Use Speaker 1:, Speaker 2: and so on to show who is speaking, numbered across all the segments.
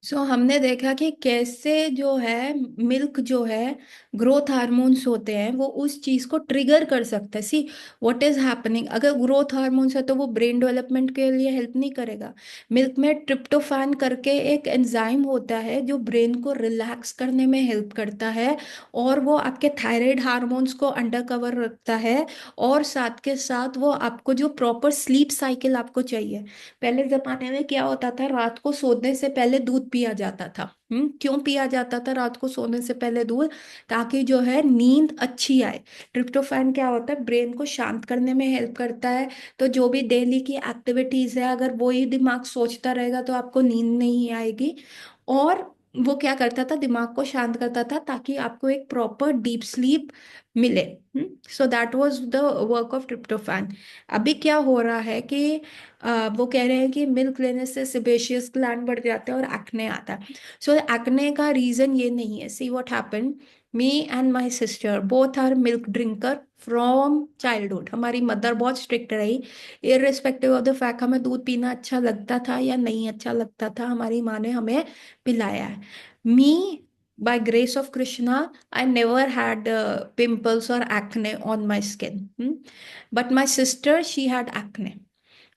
Speaker 1: हमने देखा कि कैसे जो है मिल्क जो है ग्रोथ हार्मोन्स होते हैं वो उस चीज को ट्रिगर कर सकते हैं। सी व्हाट इज हैपनिंग, अगर ग्रोथ हार्मोन्स है तो वो ब्रेन डेवलपमेंट के लिए हेल्प नहीं करेगा। मिल्क में ट्रिप्टोफैन करके एक एंजाइम होता है जो ब्रेन को रिलैक्स करने में हेल्प करता है, और वो आपके थायराइड हार्मोन्स को अंडर कवर रखता है। और साथ के साथ वो आपको जो प्रॉपर स्लीप साइकिल आपको चाहिए। पहले जमाने में क्या होता था, रात को सोने से पहले दूध पिया जाता था। क्यों पिया जाता था रात को सोने से पहले दूध? ताकि जो है नींद अच्छी आए। ट्रिप्टोफैन क्या होता है, ब्रेन को शांत करने में हेल्प करता है। तो जो भी डेली की एक्टिविटीज है, अगर वो ही दिमाग सोचता रहेगा तो आपको नींद नहीं आएगी। और वो क्या करता था, दिमाग को शांत करता था ताकि आपको एक प्रॉपर डीप स्लीप मिले। So that was the work of tryptophan. अभी क्या हो रहा है कि वो कह रहे हैं कि मिल्क लेने से सेबेशियस ग्लैंड बढ़ जाते हैं और एक्ने आता है। सो एक्ने का रीजन ये नहीं है। See what happen, me and my sister both are milk drinker from childhood. हमारी मदर बहुत स्ट्रिक्ट रही, इररिस्पेक्टिव ऑफ द फैक्ट हमें दूध पीना अच्छा लगता था या नहीं अच्छा लगता था, हमारी माँ ने हमें पिलाया है। मी, by grace of Krishna, I never had pimples or acne on my skin. But my sister, she had acne.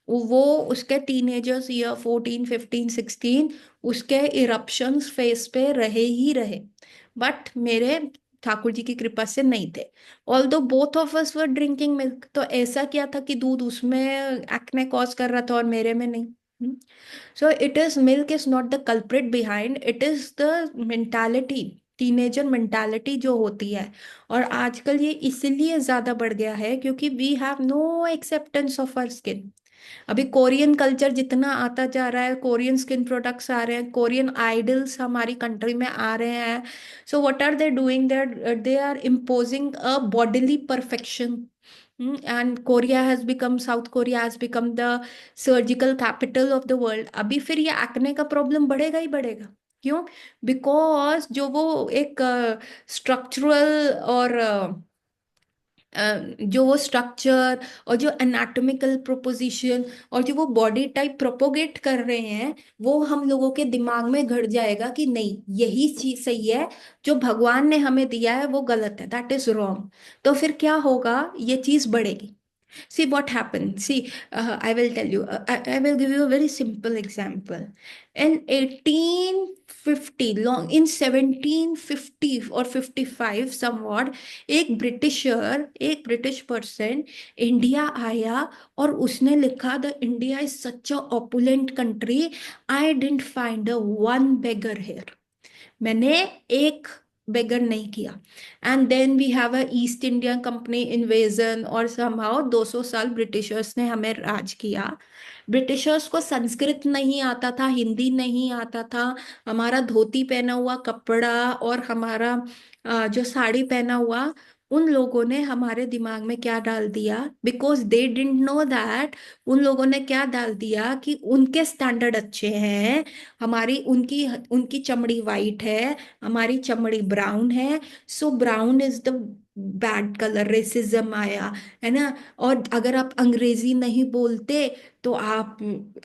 Speaker 1: वो उसके टीनेजर्स ईयर 14 15 16, उसके इरप्शंस फेस पे रहे ही रहे। बट मेरे ठाकुर जी की कृपा से नहीं थे। ऑल दो both of us were drinking milk, तो ऐसा क्या था कि दूध उसमें एक्ने कॉज कर रहा था और मेरे में नहीं? So it is, milk is not the culprit behind, it is the mentality, teenager mentality जो होती है। और आजकल ये इसलिए ज्यादा बढ़ गया है क्योंकि we have no acceptance of our skin. अभी कोरियन कल्चर जितना आता जा रहा है, कोरियन स्किन प्रोडक्ट्स आ रहे हैं, कोरियन आइडल्स हमारी कंट्री में आ रहे हैं। So what are they doing, they are imposing a bodily perfection. And Korea has become, South Korea has become the surgical capital of the world. अभी फिर ये एक्ने का प्रॉब्लम बढ़ेगा ही बढ़ेगा। क्यों? बिकॉज जो वो एक स्ट्रक्चरल और जो वो स्ट्रक्चर और जो एनाटॉमिकल प्रोपोजिशन और जो वो बॉडी टाइप प्रोपोगेट कर रहे हैं, वो हम लोगों के दिमाग में घर जाएगा कि नहीं, यही चीज सही है, जो भगवान ने हमें दिया है वो गलत है, दैट इज रॉन्ग। तो फिर क्या होगा, ये चीज बढ़ेगी। See what happened. See, I will tell you. I will give you a very simple example. In 1850, long in 1750 or 55 somewhat, एक ब्रिटिश पर्सन इंडिया आया और उसने लिखा the India is such a opulent country, I didn't find a one beggar here. मैंने एक beggar नहीं किया। And then we have a East India Company invasion, और समहाउ 200 साल ब्रिटिशर्स ने हमें राज किया। ब्रिटिशर्स को संस्कृत नहीं आता था, हिंदी नहीं आता था। हमारा धोती पहना हुआ कपड़ा और हमारा जो साड़ी पहना हुआ, उन लोगों ने हमारे दिमाग में क्या डाल दिया, because they didn't know that, उन लोगों ने क्या डाल दिया कि उनके स्टैंडर्ड अच्छे हैं, हमारी उनकी उनकी चमड़ी वाइट है, हमारी चमड़ी ब्राउन है। सो brown is the bad colour, racism आया, है ना। और अगर आप अंग्रेजी नहीं बोलते तो आप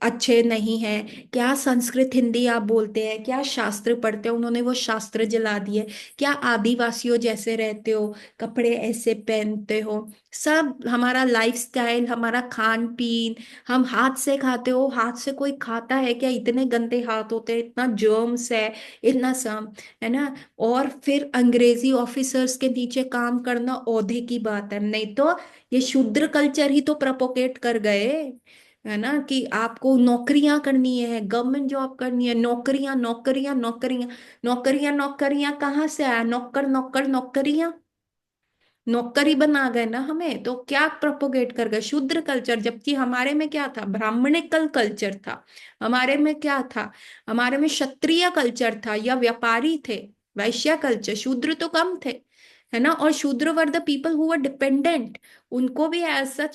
Speaker 1: अच्छे नहीं हैं। क्या संस्कृत हिंदी आप बोलते हैं, क्या शास्त्र पढ़ते हो, उन्होंने वो शास्त्र जला दिए। क्या आदिवासियों जैसे रहते हो, कपड़े ऐसे पहनते हो, सब हमारा लाइफस्टाइल, हमारा खान पीन, हम हाथ से खाते हो, हाथ से कोई खाता है क्या? इतने गंदे हाथ होते हैं, इतना जर्म्स है, इतना सम, है ना। और फिर अंग्रेजी ऑफिसर्स के नीचे काम करना औधे की बात है, नहीं तो ये शूद्र कल्चर ही तो प्रपोकेट कर गए, है ना, कि आपको नौकरियां करनी है, गवर्नमेंट जॉब करनी है, नौकरियां नौकरियां नौकरियां नौकरियां नौकरियां कहाँ से आया? नौकर नौकर नौकरियां, नौकरी बना गए ना हमें, तो क्या प्रोपोगेट कर गए? शूद्र कल्चर। जबकि हमारे में क्या था, ब्राह्मणिकल कल्चर था। हमारे में क्या था, हमारे में क्षत्रिय कल्चर था या व्यापारी थे, वैश्य कल्चर। शूद्र तो कम थे, है ना। और शूद्र were the people who were dependent. उनको भी ऐसा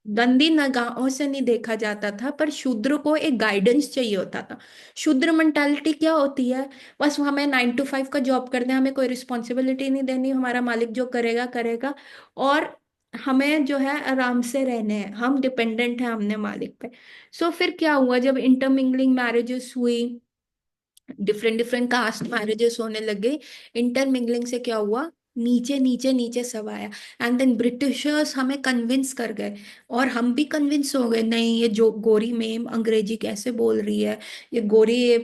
Speaker 1: गंदी निगाहों से नहीं देखा जाता था, पर शूद्र को एक गाइडेंस चाहिए होता था। शूद्र मेंटालिटी क्या होती है, बस हमें 9 to 5 का जॉब करना है, हमें कोई रिस्पॉन्सिबिलिटी नहीं देनी, हमारा मालिक जो करेगा करेगा, और हमें जो है आराम से रहने हैं, हम डिपेंडेंट हैं हमने मालिक पे। सो फिर क्या हुआ, जब इंटरमिंगलिंग मैरिजेस हुई, डिफरेंट डिफरेंट कास्ट मैरिजेस होने लगे। इंटरमिंगलिंग से क्या हुआ, नीचे नीचे नीचे सब आया। एंड देन ब्रिटिशर्स हमें कन्विंस कर गए, और हम भी कन्विंस हो गए, नहीं ये जो गोरी मेम अंग्रेजी कैसे बोल रही है, ये गोरी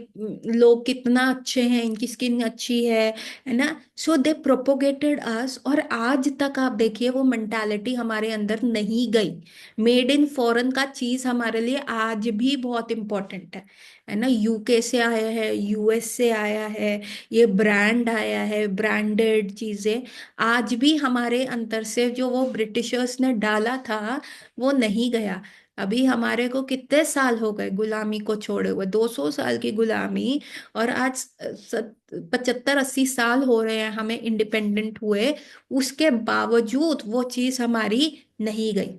Speaker 1: लोग कितना अच्छे हैं, इनकी स्किन अच्छी है ना। सो दे प्रोपोगेटेड अस, और आज तक आप देखिए वो मेंटालिटी हमारे अंदर नहीं गई। मेड इन फॉरेन का चीज हमारे लिए आज भी बहुत इंपॉर्टेंट है ना। यूके से आया है, यूएस से आया है, ये ब्रांड आया है, ब्रांडेड चीजें आज भी हमारे अंदर से जो वो ब्रिटिशर्स ने डाला था वो नहीं गया। अभी हमारे को कितने साल हो गए गुलामी को छोड़े हुए, 200 साल की गुलामी। और आज 75-80 साल हो रहे हैं हमें इंडिपेंडेंट हुए, उसके बावजूद वो चीज हमारी नहीं गई।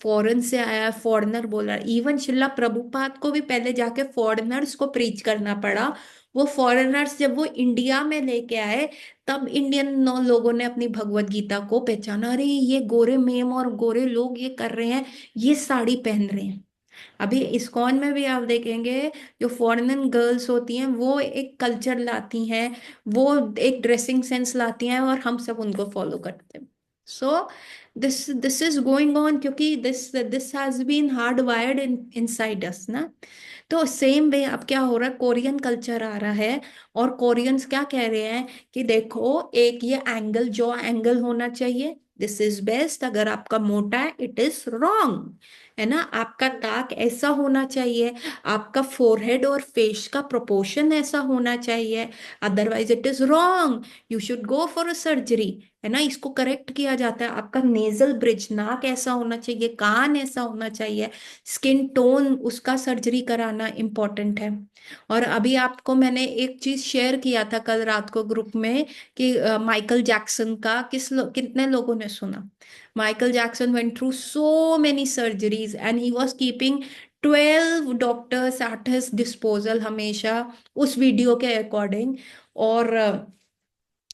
Speaker 1: फॉरेन से आया, फॉरेनर बोला। इवन शिला प्रभुपाद को भी पहले जाके फॉरेनर्स को प्रीच करना पड़ा। वो फॉरेनर्स जब वो इंडिया में लेके आए, तब इंडियन लोगों ने अपनी भगवत गीता को पहचाना, अरे ये गोरे मेम और गोरे लोग ये कर रहे हैं, ये साड़ी पहन रहे हैं। अभी इस्कॉन में भी आप देखेंगे, जो फॉरेन गर्ल्स होती हैं वो एक कल्चर लाती हैं, वो एक ड्रेसिंग सेंस लाती हैं, और हम सब उनको फॉलो करते हैं। So this is going on, क्योंकि this has been hard wired inside us ना। तो सेम वे अब क्या हो रहा है, कोरियन कल्चर आ रहा है, और कोरियंस क्या कह रहे हैं कि देखो एक ये एंगल, जॉ एंगल होना चाहिए, दिस इज बेस्ट। अगर आपका मोटा है इट इज रॉन्ग, है ना। आपका नाक ऐसा होना चाहिए, आपका फोरहेड और फेस का प्रोपोर्शन ऐसा होना चाहिए, otherwise it is wrong, you should go for a surgery, है ना। इसको करेक्ट किया जाता है। आपका नेजल ब्रिज, नाक ऐसा होना चाहिए, कान ऐसा होना चाहिए, स्किन टोन उसका सर्जरी कराना इम्पोर्टेंट है। और अभी आपको मैंने एक चीज शेयर किया था कल रात को ग्रुप में, कि माइकल जैक्सन का कितने लोगों ने सुना। Michael Jackson went through so many surgeries and he was keeping 12 doctors at his disposal हमेशा, उस वीडियो के अकॉर्डिंग। और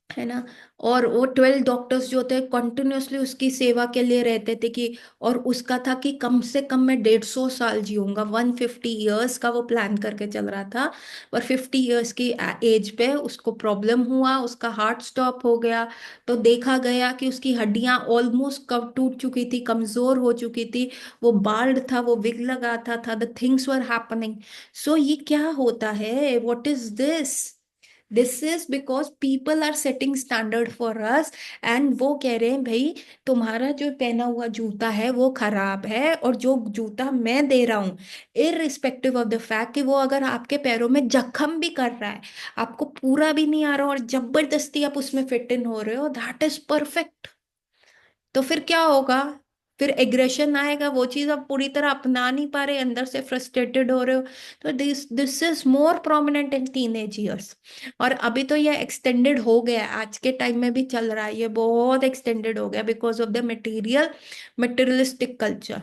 Speaker 1: है ना, और वो 12 डॉक्टर्स जो थे कंटिन्यूअसली उसकी सेवा के लिए रहते थे कि, और उसका था कि कम से कम मैं 150 साल जीऊंगा, 150 ईयर्स का वो प्लान करके चल रहा था। और 50 ईयर्स की एज पे उसको प्रॉब्लम हुआ, उसका हार्ट स्टॉप हो गया। तो देखा गया कि उसकी हड्डियां ऑलमोस्ट कब टूट चुकी थी, कमजोर हो चुकी थी, वो बाल्ड था, वो विग लगाता था, the things were happening. So ये क्या होता है, what is this? This is because people are setting standard for us. And वो कह रहे हैं भाई तुम्हारा जो पहना हुआ जूता है वो खराब है, और जो जूता मैं दे रहा हूं, इररिस्पेक्टिव ऑफ द फैक्ट कि वो अगर आपके पैरों में जख्म भी कर रहा है, आपको पूरा भी नहीं आ रहा और जबरदस्ती आप उसमें फिट इन हो रहे हो, दैट इज परफेक्ट। तो फिर क्या होगा, फिर एग्रेशन आएगा, वो चीज आप पूरी तरह अपना नहीं पा रहे, अंदर से फ्रस्ट्रेटेड हो रहे हो। तो this this is more prominent in teenage years. और अभी तो ये एक्सटेंडेड हो गया है, आज के टाइम में भी चल रहा है, ये बहुत एक्सटेंडेड हो गया because of the materialistic culture.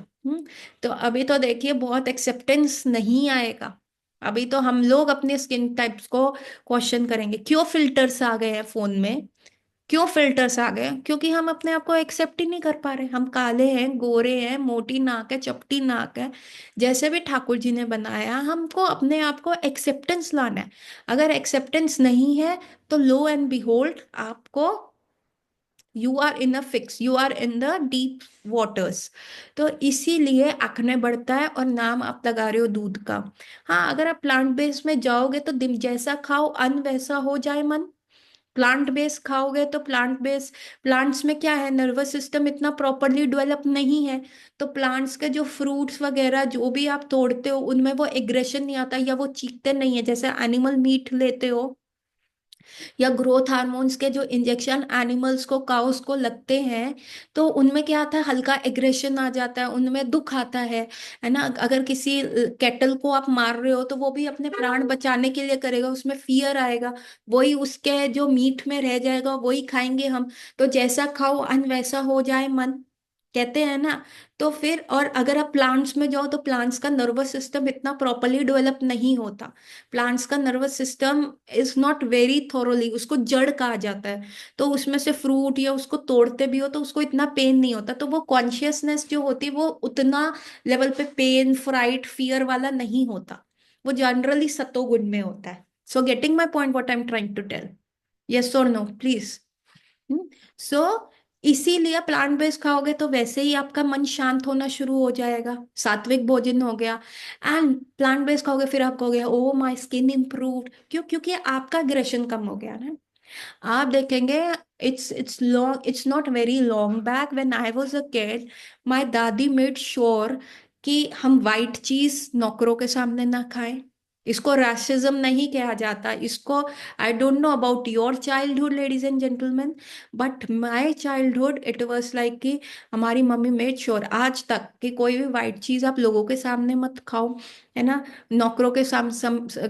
Speaker 1: तो अभी तो देखिए बहुत एक्सेप्टेंस नहीं आएगा। अभी तो हम लोग अपने स्किन टाइप्स को क्वेश्चन करेंगे, क्यों फिल्टर्स आ गए हैं फोन में, क्यों फिल्टर्स आ गए, क्योंकि हम अपने आप को एक्सेप्ट ही नहीं कर पा रहे। हम काले हैं, गोरे हैं, मोटी नाक है, चपटी नाक है, जैसे भी ठाकुर जी ने बनाया, हमको अपने आप को एक्सेप्टेंस लाना है। अगर एक्सेप्टेंस नहीं है तो लो एंड बिहोल्ड आपको, you are in a fix, you are in the deep waters. तो इसीलिए अखने बढ़ता है, और नाम आप लगा रहे हो दूध का। हाँ, अगर आप प्लांट बेस्ड में जाओगे तो दिन जैसा खाओ अन्न वैसा हो जाए मन। प्लांट बेस्ड खाओगे तो प्लांट्स में क्या है, नर्वस सिस्टम इतना प्रॉपरली डेवलप नहीं है। तो प्लांट्स के जो फ्रूट्स वगैरह जो भी आप तोड़ते हो उनमें वो एग्रेशन नहीं आता, या वो चीखते नहीं है, जैसे एनिमल मीट लेते हो, या ग्रोथ हार्मोन्स के जो इंजेक्शन एनिमल्स को, काउस को लगते हैं, तो उनमें क्या आता है, हल्का एग्रेशन आ जाता है, उनमें दुख आता है ना। अगर किसी कैटल को आप मार रहे हो तो वो भी अपने प्राण बचाने के लिए करेगा, उसमें फियर आएगा, वही उसके जो मीट में रह जाएगा वही खाएंगे हम। तो जैसा खाओ अन्न वैसा हो जाए मन, कहते हैं ना। तो फिर, और अगर आप प्लांट्स में जाओ तो प्लांट्स का नर्वस सिस्टम इतना प्रॉपरली डेवलप नहीं होता। प्लांट्स का nervous system is not very thoroughly, उसको जड़ कहा जाता है। तो उसमें से फ्रूट या उसको तोड़ते भी हो तो उसको इतना पेन नहीं होता, तो वो कॉन्शियसनेस जो होती है वो उतना लेवल पे पेन, फ्राइट, फियर वाला नहीं होता। वो जनरली सतोगुण में होता है। So getting my point what I am trying to tell? Yes और नो प्लीज। सो इसीलिए प्लांट बेस्ड खाओगे तो वैसे ही आपका मन शांत होना शुरू हो जाएगा, सात्विक भोजन हो गया। एंड प्लांट बेस्ड खाओगे फिर आप कहोगे ओ माय स्किन इम्प्रूव्ड, क्यों? क्योंकि आपका अग्रेशन कम हो गया ना। आप देखेंगे, it's not very long back when I was a kid, my दादी मेड श्योर कि हम वाइट चीज नौकरों के सामने ना खाएं। इसको राशिज्म नहीं कहा जाता इसको। I don't know about your childhood ladies and gentleman, but my childhood it was like कि हमारी मम्मी मेड श्योर आज तक कि कोई भी वाइट चीज आप लोगों के सामने मत खाओ, है ना। नौकरों के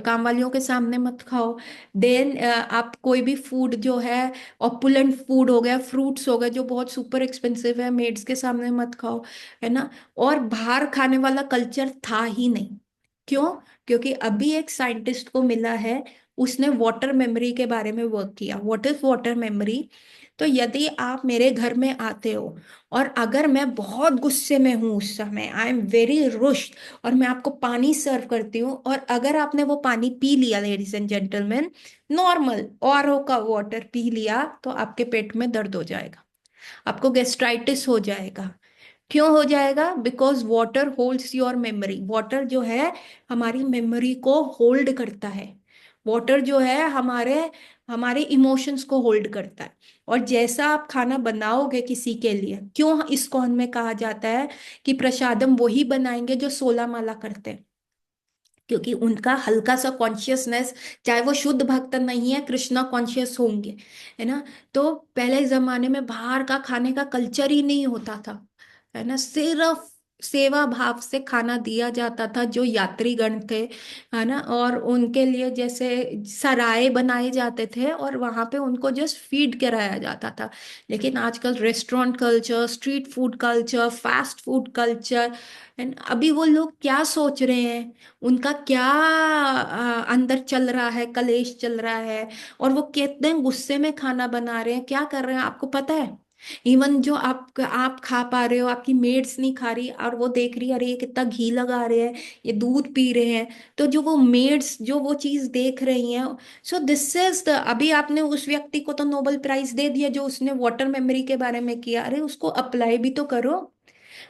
Speaker 1: काम वालियों के सामने मत खाओ। देन आप कोई भी फूड जो है, ऑपुलेंट फूड हो गया, फ्रूट्स हो गए जो बहुत सुपर एक्सपेंसिव है, मेड्स के सामने मत खाओ, है ना। और बाहर खाने वाला कल्चर था ही नहीं। क्यों? क्योंकि अभी एक साइंटिस्ट को मिला है, उसने वाटर मेमोरी के बारे में वर्क किया। What is water memory? तो यदि आप मेरे घर में आते हो और अगर मैं बहुत गुस्से में हूं उस समय, आई एम वेरी रुष्ट, और मैं आपको पानी सर्व करती हूँ और अगर आपने वो पानी पी लिया ladies and gentleman, normal RO का वाटर पी लिया, तो आपके पेट में दर्द हो जाएगा, आपको गैस्ट्राइटिस हो जाएगा। क्यों हो जाएगा? Because water holds your memory. Water जो है हमारी मेमोरी को होल्ड करता है। वाटर जो है हमारे हमारे इमोशंस को होल्ड करता है। और जैसा आप खाना बनाओगे किसी के लिए, क्यों इस्कॉन में कहा जाता है कि प्रसादम वही बनाएंगे जो 16 माला करते हैं? क्योंकि उनका हल्का सा कॉन्शियसनेस, चाहे वो शुद्ध भक्त नहीं है, कृष्णा कॉन्शियस होंगे, है ना। तो पहले जमाने में बाहर का खाने का कल्चर ही नहीं होता था, है ना। सिर्फ सेवा भाव से खाना दिया जाता था जो यात्रीगण थे, है ना। और उनके लिए जैसे सराय बनाए जाते थे और वहां पे उनको जस्ट फीड कराया जाता था। लेकिन आजकल restaurant culture, street food culture, fast food culture, and अभी वो लोग क्या सोच रहे हैं, उनका क्या अंदर चल रहा है, कलेश चल रहा है, और वो कितने गुस्से में खाना बना रहे हैं, क्या कर रहे हैं, आपको पता है? इवन जो आप खा पा रहे हो, आपकी मेड्स नहीं खा रही और वो देख रही है, अरे ये कितना घी लगा रहे हैं, ये दूध पी रहे हैं। तो जो वो मेड्स जो वो चीज देख रही हैं, सो दिस इज द, अभी आपने उस व्यक्ति को तो नोबेल प्राइज दे दिया जो उसने वाटर मेमोरी के बारे में किया, अरे उसको अप्लाई भी तो करो।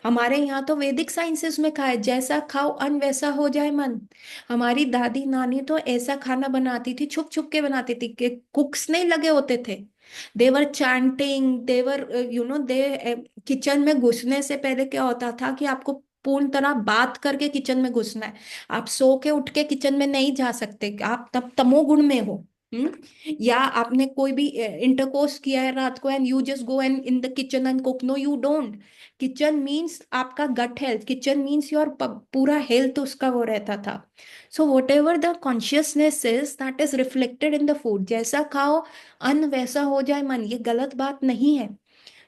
Speaker 1: हमारे यहाँ तो वैदिक साइंसेस में कहा है, जैसा खाओ अन्न वैसा हो जाए मन। हमारी दादी नानी तो ऐसा खाना बनाती थी, छुप छुप के बनाती थी, कि कुक्स नहीं लगे होते थे। देवर चैंटिंग, देवर दे किचन में घुसने से पहले क्या होता था कि आपको पूर्ण तरह बात करके किचन में घुसना है। आप सो के उठ के किचन में नहीं जा सकते, आप तब तमोगुण में हो। या आपने कोई भी इंटरकोर्स किया है रात को and you just go and in the kitchen and cook, no you don't. Kitchen means आपका gut health, kitchen means your पूरा हेल्थ उसका वो रहता था। So whatever the consciousness is that is reflected in the food. जैसा खाओ अन्न वैसा हो जाए मन, ये गलत बात नहीं है।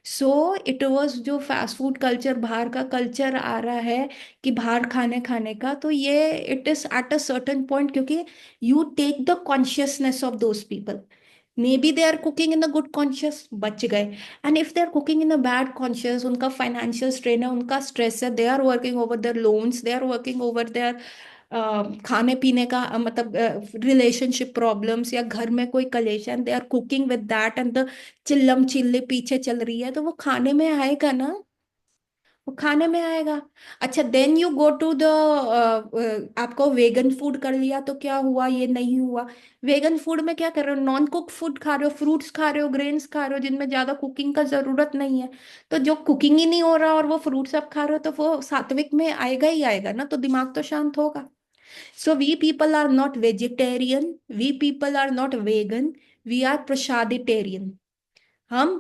Speaker 1: सो इट वॉज जो फास्ट फूड कल्चर, बाहर का कल्चर आ रहा है कि बाहर खाने खाने का, तो ये it is at a certain point, क्योंकि you take the consciousness of those people. Maybe they are cooking in a good conscious, बच गए। And if they are cooking in a bad conscious, उनका financial strain है, उनका stress है, they are working over their loans, they are working over their खाने पीने का मतलब रिलेशनशिप प्रॉब्लम्स, या घर में कोई कलेशन, they are cooking with that and the चिल्लम चिल्ली पीछे चल रही है, तो वो खाने में आएगा ना, वो खाने में आएगा। अच्छा, then you go to the, आपको वेगन फूड कर लिया तो क्या हुआ, ये नहीं हुआ। वेगन फूड में क्या कर रहे हो? नॉन कुक फूड खा रहे हो, फ्रूट्स खा रहे हो, ग्रेन्स खा रहे हो, जिनमें ज्यादा कुकिंग का जरूरत नहीं है। तो जो कुकिंग ही नहीं हो रहा और वो फ्रूट्स आप खा रहे हो, तो वो सात्विक में आएगा ही आएगा ना, तो दिमाग तो शांत होगा। So we people are not vegetarian, we people are not vegan, we are प्रसादिटेरियन। हम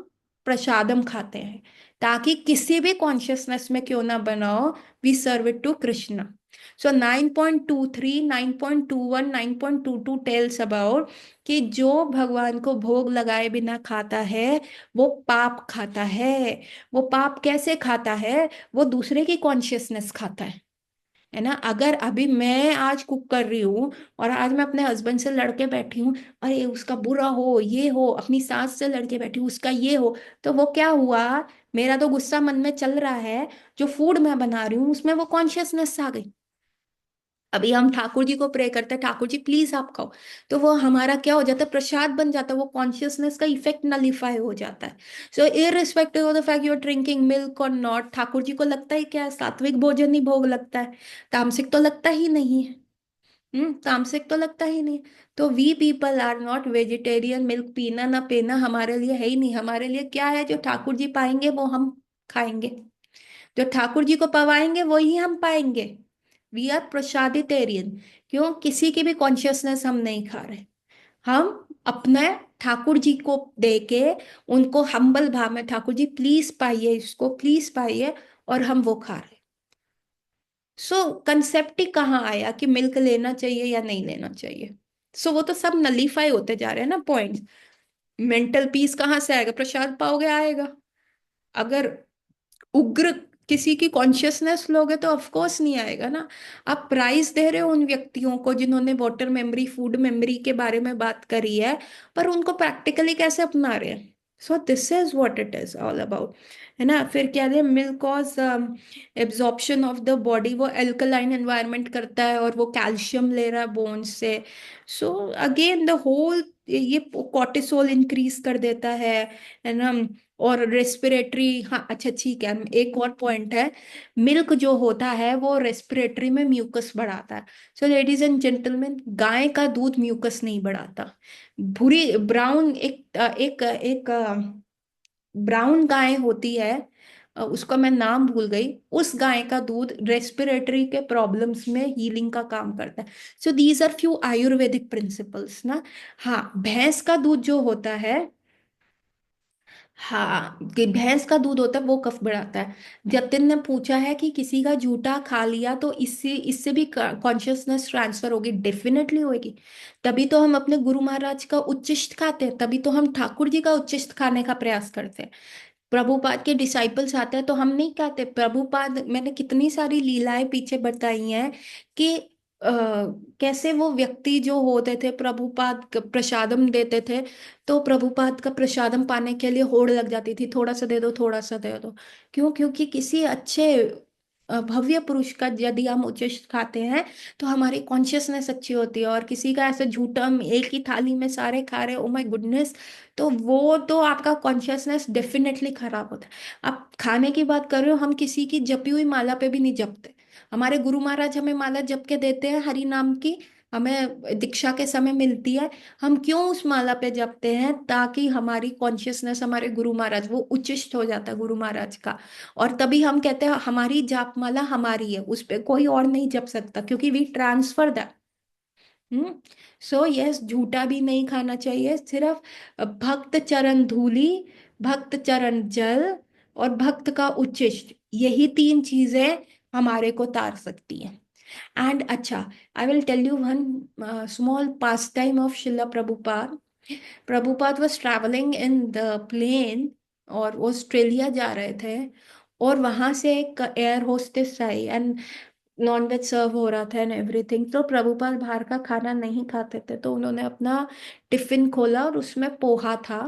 Speaker 1: प्रसादम खाते हैं, ताकि किसी भी कॉन्शियसनेस में क्यों ना बनाओ, we serve it to Krishna. So 9.23, 9.21, 9.22 tells about कि जो भगवान को भोग लगाए बिना खाता है वो पाप खाता है। वो पाप कैसे खाता है? वो दूसरे की कॉन्शियसनेस खाता है ना। अगर अभी मैं आज कुक कर रही हूँ और आज मैं अपने हस्बैंड से लड़के बैठी हूँ, अरे उसका बुरा हो, ये हो, अपनी सास से लड़के बैठी हूँ, उसका ये हो, तो वो क्या हुआ? मेरा तो गुस्सा मन में चल रहा है, जो फूड मैं बना रही हूँ उसमें वो कॉन्शियसनेस आ गई। अभी हम ठाकुर जी को प्रे करते हैं, ठाकुर जी प्लीज आप खाओ, तो वो हमारा क्या हो जाता है, प्रसाद बन जाता है, वो कॉन्शियसनेस का इफेक्ट नलीफाई हो जाता है। So irrespective of the fact you are drinking milk और नॉट, ठाकुर जी को लगता है क्या है, सात्विक भोजन ही भोग लगता है, तामसिक तो लगता ही नहीं है। तामसिक तो लगता ही नहीं। तो we people are not vegetarian, milk पीना ना पीना हमारे लिए है ही नहीं, हमारे लिए क्या है, जो ठाकुर जी पाएंगे वो हम खाएंगे, जो ठाकुर जी को पवाएंगे वही हम पाएंगे। We are prasaditarian. क्यों, किसी की भी कॉन्शियसनेस हम नहीं खा रहे, हम अपने ठाकुर जी को दे के, उनको हम्बल भाव में, ठाकुर जी प्लीज पाइए इसको, प्लीज पाइए, और हम वो खा रहे। सो कंसेप्ट ही कहाँ आया कि मिल्क लेना चाहिए या नहीं लेना चाहिए। सो वो तो सब नलीफाई होते जा रहे हैं ना पॉइंट्स। मेंटल पीस कहाँ से आएगा, प्रसाद पाओगे आएगा। अगर उग्र किसी की कॉन्शियसनेस लोगे तो ऑफ कोर्स नहीं आएगा ना। आप प्राइस दे रहे हो उन व्यक्तियों को जिन्होंने वाटर मेमोरी, फूड मेमोरी के बारे में बात करी है, पर उनको प्रैक्टिकली कैसे अपना रहे हैं। So this is what it is all about, है ना। फिर क्या है, milk cause absorption of the body, वो एल्कलाइन एनवायरनमेंट करता है और वो कैल्शियम ले रहा है बोन्स से। सो अगेन द होल, ये कॉर्टिसोल इंक्रीज कर देता है ना। और रेस्पिरेटरी, हाँ अच्छा ठीक है, एक और पॉइंट है, मिल्क जो होता है वो रेस्पिरेटरी में म्यूकस बढ़ाता है। सो लेडीज एंड जेंटलमैन, गाय का दूध म्यूकस नहीं बढ़ाता। भूरी ब्राउन एक एक ब्राउन गाय होती है, उसका मैं नाम भूल गई, उस गाय का दूध रेस्पिरेटरी के प्रॉब्लम्स में हीलिंग का काम करता है। So these are few ayurvedic principles ना। हाँ, भैंस का दूध जो होता है, हाँ कि भैंस का दूध होता है वो कफ बढ़ाता है। जतिन ने पूछा है कि किसी का जूठा खा लिया तो इससे इससे भी कॉन्शियसनेस ट्रांसफर होगी, डेफिनेटली होगी। तभी तो हम अपने गुरु महाराज का उच्चिष्ट खाते हैं, तभी तो हम ठाकुर जी का उच्चिष्ट खाने का प्रयास करते हैं। प्रभुपाद के डिसाइपल्स आते हैं तो हम नहीं कहते प्रभुपाद, मैंने कितनी सारी लीलाएं पीछे बताई हैं कि आ, कैसे वो व्यक्ति जो होते थे, प्रभुपाद प्रसादम देते थे, तो प्रभुपाद का प्रसादम पाने के लिए होड़ लग जाती थी, थोड़ा सा दे दो, थोड़ा सा दे दो। क्यों, क्योंकि किसी अच्छे भव्य पुरुष का यदि हम उच्चिष्ट खाते हैं तो हमारी कॉन्शियसनेस अच्छी होती है। और किसी का ऐसे झूठा, हम एक ही थाली में सारे खा रहे, ओ माय गुडनेस, तो वो तो आपका कॉन्शियसनेस डेफिनेटली खराब होता है। आप खाने की बात कर रहे हो, हम किसी की जपी हुई माला पे भी नहीं जपते। हमारे गुरु महाराज हमें माला जप के देते हैं हरि नाम की, हमें दीक्षा के समय मिलती है। हम क्यों उस माला पे जपते हैं, ताकि हमारी कॉन्शियसनेस, हमारे गुरु महाराज, वो उच्चिष्ट हो जाता है गुरु महाराज का। और तभी हम कहते हैं हमारी जाप माला हमारी है, उस पे कोई और नहीं जप सकता, क्योंकि we transfer that. So yes, झूठा भी नहीं खाना चाहिए, सिर्फ भक्त चरण धूली, भक्त चरण जल, और भक्त का उच्चिष्ट, यही तीन चीजें हमारे को तार सकती हैं। एंड अच्छा, I will tell you one small pastime of Srila Prabhupada. Prabhupada was travelling in the plane, और वो ऑस्ट्रेलिया जा रहे थे, और वहां से एक एयर होस्टेस आई, एंड नॉन वेज सर्व हो रहा था एंड एवरीथिंग। तो प्रभुपाल बाहर का खाना नहीं खाते थे, तो उन्होंने अपना टिफिन खोला और उसमें पोहा था।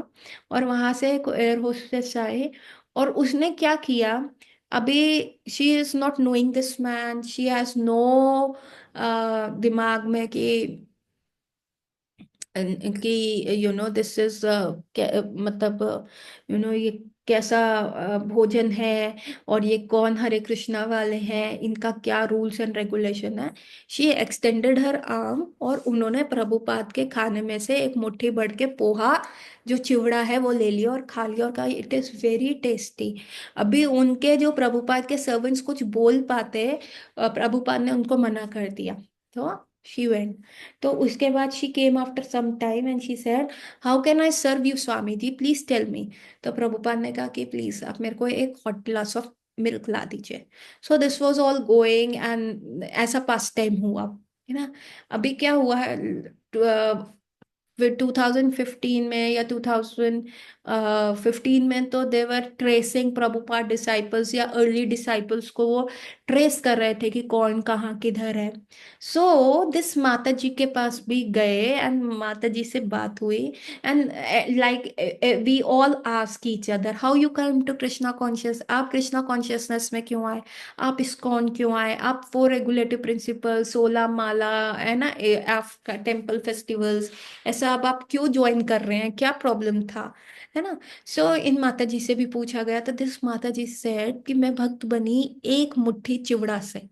Speaker 1: और वहां से एक एयर होस्टेस आए, और उसने क्या किया, अभी she is not knowing this man, she has no दिमाग में कि दिस इज मतलब ये कैसा भोजन है, और ये कौन हरे कृष्णा वाले हैं, इनका क्या रूल्स एंड रेगुलेशन है। शी एक्सटेंडेड हर आर्म, और उन्होंने प्रभुपाद के खाने में से एक मुट्ठी भर के पोहा, जो चिवड़ा है, वो ले लिया और खा लिया, और कहा इट इज वेरी टेस्टी। अभी उनके जो प्रभुपाद के सर्वेंट्स कुछ बोल पाते, प्रभुपाद ने उनको मना कर दिया। तो शी वेंट। तो उसके बाद she came after some time and she said, how can I serve you Swami ji, please tell me. तो प्रभुपाद ने कहा कि प्लीज आप मेरे को एक हॉट ग्लास ऑफ मिल्क ला दीजिए। So this was all going, and ऐसा पास टाइम हुआ, है ना। अभी क्या हुआ है, फिर 2015 में या 2015 में तो देवर ट्रेसिंग प्रभुपाद डिसाइपल्स या अर्ली डिसाइपल्स को वो ट्रेस कर रहे थे कि कौन कहाँ किधर है। सो दिस माता जी के पास भी गए एंड माता जी से बात हुई and like we all ask each other how you come to Krishna conscious, आप कृष्णा कॉन्शियसनेस में क्यों आए, आप इस्कॉन क्यों आए, आप फोर रेगुलेटिव प्रिंसिपल 16 माला है ना, आपका टेम्पल फेस्टिवल्स, ऐसा अब आप क्यों ज्वाइन कर रहे हैं, क्या प्रॉब्लम था, है ना। सो इन माता जी से भी पूछा गया तो दिस माता जी सेड कि मैं भक्त बनी एक मुट्ठी चिवड़ा से।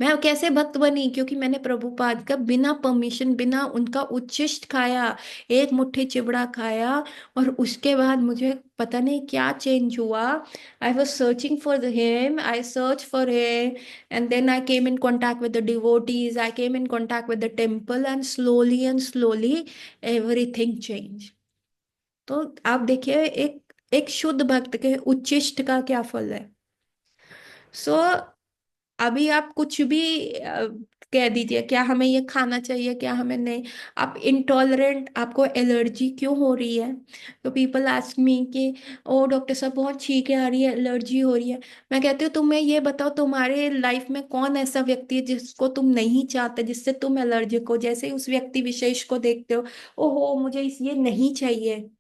Speaker 1: मैं अब कैसे भक्त बनी, क्योंकि मैंने प्रभुपाद का बिना परमिशन, बिना उनका उच्छिष्ट खाया, एक मुट्ठी चिवड़ा खाया, और उसके बाद मुझे पता नहीं क्या चेंज हुआ। I was searching for him, I search for him, and then I came in contact with the devotees, I came in contact with the temple, and slowly everything changed। तो आप देखिए एक एक शुद्ध भक्त के उच्चिष्ट का क्या फल है। सो अभी आप कुछ भी कह दीजिए, क्या हमें ये खाना चाहिए, क्या हमें नहीं, आप इंटॉलरेंट, आपको एलर्जी क्यों हो रही है। तो पीपल आस्क मी कि ओ डॉक्टर साहब बहुत छींकें आ रही है, एलर्जी हो रही है। मैं कहती हूँ तुम्हें ये बताओ, तुम्हारे लाइफ में कौन ऐसा व्यक्ति है जिसको तुम नहीं चाहते, जिससे तुम एलर्जिक हो, जैसे ही उस व्यक्ति विशेष को देखते हो, ओहो मुझे इस ये नहीं चाहिए,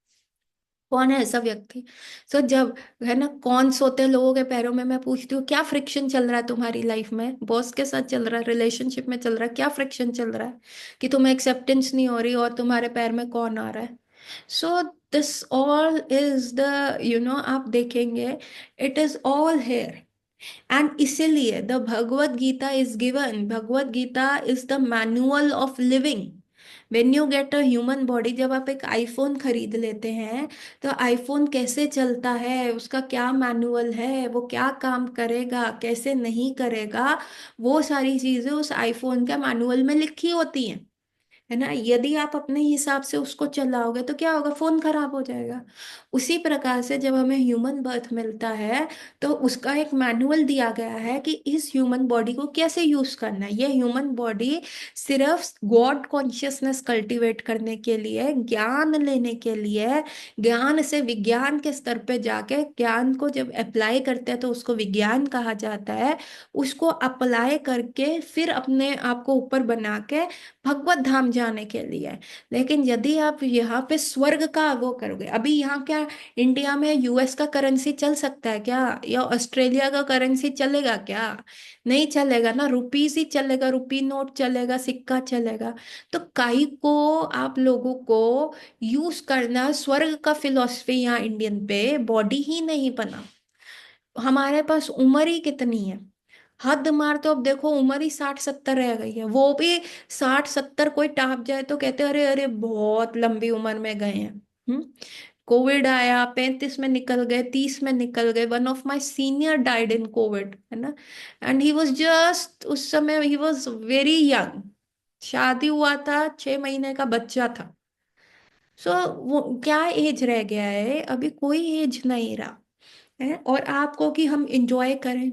Speaker 1: कौन है ऐसा व्यक्ति। सो जब, है ना, कौन सोते हैं लोगों के पैरों में, मैं पूछती हूँ क्या फ्रिक्शन चल रहा है तुम्हारी लाइफ में, बॉस के साथ चल रहा है, रिलेशनशिप में चल रहा है, क्या फ्रिक्शन चल रहा है कि तुम्हें एक्सेप्टेंस नहीं हो रही और तुम्हारे पैर में कौन आ रहा है। So this all is the, आप देखेंगे, it is all here. And इसीलिए the Bhagavad Gita is given, Bhagavad Gita is the manual of living. When you get a human body, जब आप एक आईफोन खरीद लेते हैं, तो आईफोन कैसे चलता है, उसका क्या मैनुअल है, वो क्या काम करेगा, कैसे नहीं करेगा, वो सारी चीजें उस आईफोन के मैनुअल में लिखी होती हैं, है ना। यदि आप अपने हिसाब से उसको चलाओगे तो क्या होगा, फोन खराब हो जाएगा। उसी प्रकार से जब हमें ह्यूमन बर्थ मिलता है, तो उसका एक मैनुअल दिया गया है कि इस ह्यूमन बॉडी को कैसे यूज करना है। ये ह्यूमन बॉडी सिर्फ गॉड कॉन्शियसनेस कल्टीवेट करने के लिए, ज्ञान लेने के लिए, ज्ञान से विज्ञान के स्तर पे जाके ज्ञान को जब अप्लाई करते हैं तो उसको विज्ञान कहा जाता है। उसको अप्लाई करके फिर अपने आप को ऊपर बना के भगवत धाम जाने के लिए। लेकिन यदि आप यहाँ पे स्वर्ग का वो करोगे, अभी यहाँ क्या, इंडिया में यूएस का करेंसी चल सकता है क्या, या ऑस्ट्रेलिया का करेंसी चलेगा क्या, नहीं चलेगा ना, रुपीज ही चलेगा, रुपी नोट चलेगा, सिक्का चलेगा। तो काई को आप लोगों को यूज करना, स्वर्ग का फिलॉसफी यहाँ इंडियन पे बॉडी ही नहीं बना। हमारे पास उम्र ही कितनी है, हद मार तो अब देखो उम्र ही 60 70 रह गई है, वो भी 60 70 कोई टाप जाए तो कहते हैं अरे अरे बहुत लंबी उम्र में गए हैं। कोविड आया, 35 में निकल गए, 30 में निकल गए, one of my senior died in Covid, है ना। एंड ही वाज जस्ट, उस समय ही वाज वेरी यंग, शादी हुआ था, 6 महीने का बच्चा था। सो वो क्या एज रह गया है, अभी कोई एज नहीं रहा है। और आपको कि हम इंजॉय करें,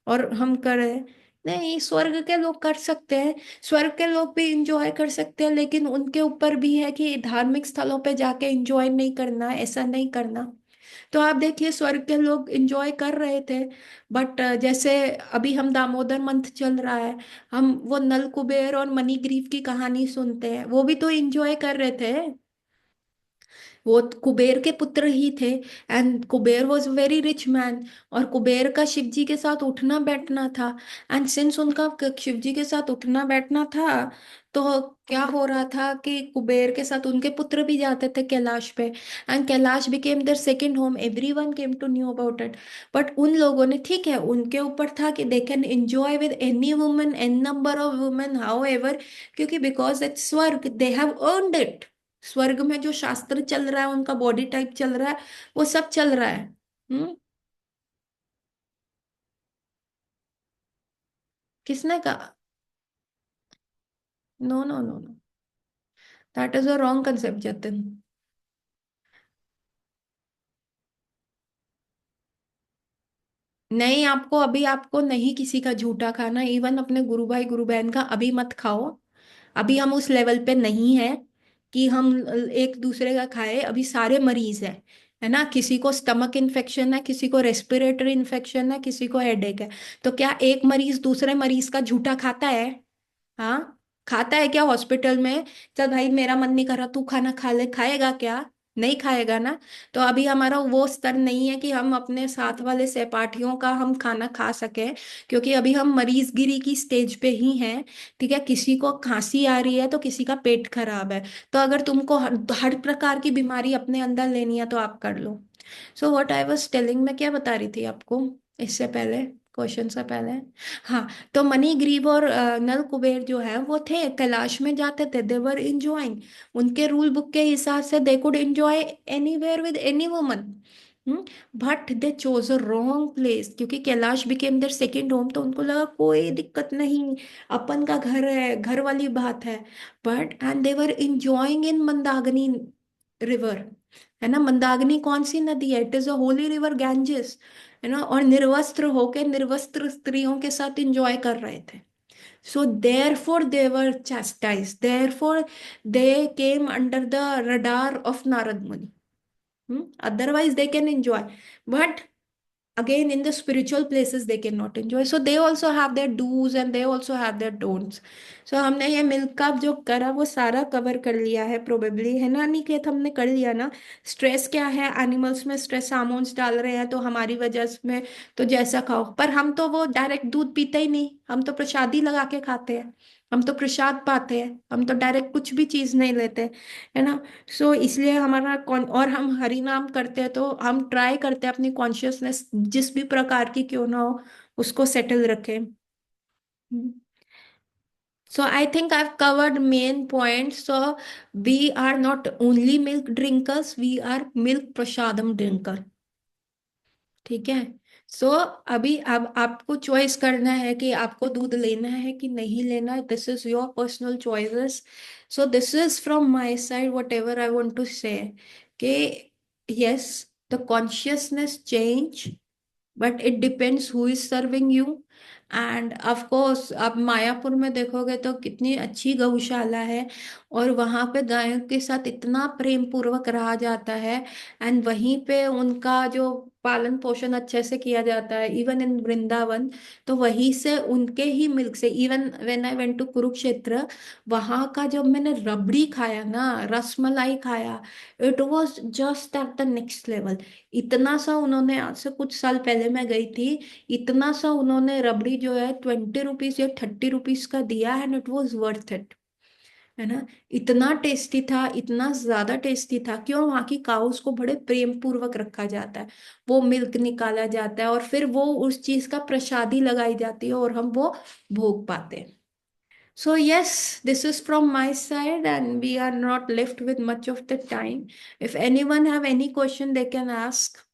Speaker 1: और हम करें, नहीं, स्वर्ग के लोग कर सकते हैं, स्वर्ग के लोग भी इंजॉय कर सकते हैं, लेकिन उनके ऊपर भी है कि धार्मिक स्थलों पे जाके इंजॉय नहीं करना, ऐसा नहीं करना। तो आप देखिए स्वर्ग के लोग इंजॉय कर रहे थे, बट जैसे अभी हम दामोदर मंथ चल रहा है, हम वो नल कुबेर और मणिग्रीव की कहानी सुनते हैं, वो भी तो इंजॉय कर रहे थे, वो कुबेर के पुत्र ही थे। And Kuber was very rich man, और कुबेर का शिव जी के साथ उठना बैठना था। एंड सिंस उनका शिव जी के साथ उठना बैठना था, तो क्या हो रहा था कि कुबेर के साथ उनके पुत्र भी जाते थे कैलाश पे, and Kailash became their second home, everyone came to knew about it. But उन लोगों ने, ठीक है, उनके ऊपर था कि they can enjoy with any woman, n number of women, however, क्योंकि because it's swarg, they have earned it. स्वर्ग में जो शास्त्र चल रहा है, उनका बॉडी टाइप चल रहा है, वो सब चल रहा है। किसने कहा, no no no no, that is a wrong concept Jatin. नहीं, आपको अभी, आपको नहीं किसी का झूठा खाना, इवन अपने गुरु भाई गुरु बहन का अभी मत खाओ, अभी हम उस लेवल पे नहीं है कि हम एक दूसरे का खाए, अभी सारे मरीज हैं, है ना, किसी को स्टमक इन्फेक्शन है, किसी को रेस्पिरेटरी इन्फेक्शन है, किसी को हेडेक है। तो क्या एक मरीज दूसरे मरीज का झूठा खाता है? हाँ, खाता है क्या हॉस्पिटल में? चल भाई मेरा मन नहीं कर रहा, तू खाना खा ले, खाएगा क्या? नहीं खाएगा ना। तो अभी हमारा वो स्तर नहीं है कि हम अपने साथ वाले सहपाठियों का हम खाना खा सकें, क्योंकि अभी हम मरीजगिरी की स्टेज पे ही हैं। ठीक है, किसी को खांसी आ रही है तो किसी का पेट खराब है। तो अगर तुमको हर प्रकार की बीमारी अपने अंदर लेनी है तो आप कर लो। So what I was telling, मैं क्या बता रही थी आपको इससे पहले, क्वेश्चन से पहले? हाँ, तो मणिग्रीव और नल कुबेर जो है वो थे, कैलाश में जाते थे, दे वर इंजॉइंग। उनके रूल बुक के हिसाब से they could enjoy anywhere with any woman. But they chose a wrong place, क्योंकि Kailash became their second home, तो उनको लगा कोई दिक्कत नहीं, अपन का घर है, घर वाली बात है। But and they were enjoying in Mandakini river, है ना। मंदाकिनी कौन सी नदी है? It is a Holi river, Ganges, है ना। और निर्वस्त्र होके निर्वस्त्र स्त्रियों के साथ एंजॉय कर रहे थे। So therefore they were chastise, therefore they came under the radar of Narad Muni. Otherwise they can enjoy, but again in the spiritual places they cannot enjoy. So they also have their do's and they also have their don'ts. So हमने ये milk का जो करा वो सारा cover कर लिया है प्रोबेबली, है ना निकेत? हमने कर लिया ना। स्ट्रेस क्या है, एनिमल्स में स्ट्रेस हार्मोन्स डाल रहे हैं तो हमारी वजह में, तो जैसा खाओ। पर हम तो वो डायरेक्ट दूध पीते ही नहीं, हम तो प्रसादी लगा के खाते हैं, हम तो प्रसाद पाते हैं, हम तो डायरेक्ट कुछ भी चीज नहीं लेते, है ना। सो इसलिए हमारा कौन, और हम हरि नाम करते हैं तो हम ट्राई करते हैं अपनी कॉन्शियसनेस जिस भी प्रकार की क्यों ना हो उसको सेटल रखें। So I think I have covered main point. So we are not only milk drinkers, we are milk prasadam drinker. ठीक है। सो अभी अब आपको चॉइस करना है कि आपको दूध लेना है कि नहीं लेना, this is your personal choices. So this is from my side whatever I want to say, कि yes, the consciousness change, but it depends who is serving you. And of course आप मायापुर में देखोगे तो कितनी अच्छी गौशाला है, और वहां पे गायों के साथ इतना प्रेम पूर्वक रहा जाता है, एंड वहीं पे उनका जो पालन पोषण अच्छे से किया जाता है, इवन इन वृंदावन। तो वहीं से उनके ही मिल्क से, even when I went to Kurukshetra, वहां का जब मैंने रबड़ी खाया ना, रसमलाई खाया, it was just at the next level. इतना सा उन्होंने, आज से कुछ साल पहले मैं गई थी, इतना सा उन्होंने रबड़ी जो है 20 रुपीज या 30 रुपीज का दिया, and it was worth it, है ना। इतना टेस्टी था, इतना ज्यादा टेस्टी था। क्यों? वहाँ की काउस को बड़े प्रेम पूर्वक रखा जाता है, वो मिल्क निकाला जाता है और फिर वो उस चीज का प्रसादी लगाई जाती है और हम वो भोग पाते हैं। So yes, this is from my side, and we are not left with much of the time. If anyone have any question, they can ask.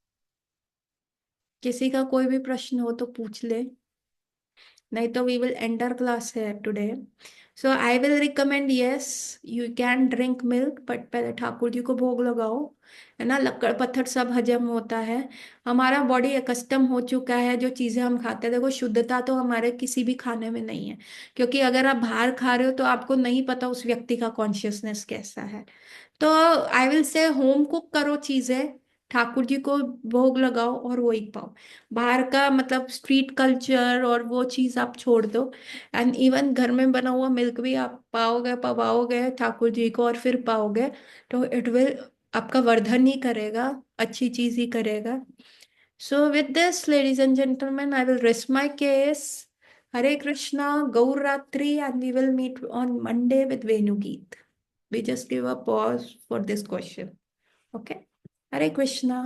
Speaker 1: किसी का कोई भी प्रश्न हो तो पूछ ले, नहीं तो we will end our class here today. So I will recommend, yes, you can drink milk, but पहले ठाकुर जी को भोग लगाओ, है ना। लक्कड़ पत्थर सब हजम होता है, हमारा बॉडी अकस्टम हो चुका है जो चीजें हम खाते हैं। देखो, शुद्धता तो हमारे किसी भी खाने में नहीं है, क्योंकि अगर आप बाहर खा रहे हो तो आपको नहीं पता उस व्यक्ति का कॉन्शियसनेस कैसा है। तो I will say home cook करो चीजें, ठाकुर जी को भोग लगाओ और वही पाओ। बाहर का मतलब स्ट्रीट कल्चर और वो चीज आप छोड़ दो, एंड इवन घर में बना हुआ मिल्क भी आप पाओगे, पवाओगे ठाकुर जी को और फिर पाओगे, तो इट विल आपका वर्धन ही करेगा, अच्छी चीज ही करेगा। So with this ladies and gentleman, I will rest my case. Hare Krishna, गौर रात्रि, and we will meet on Monday with Venugeet. We just give a pause for this question. Okay. Hare Krishna.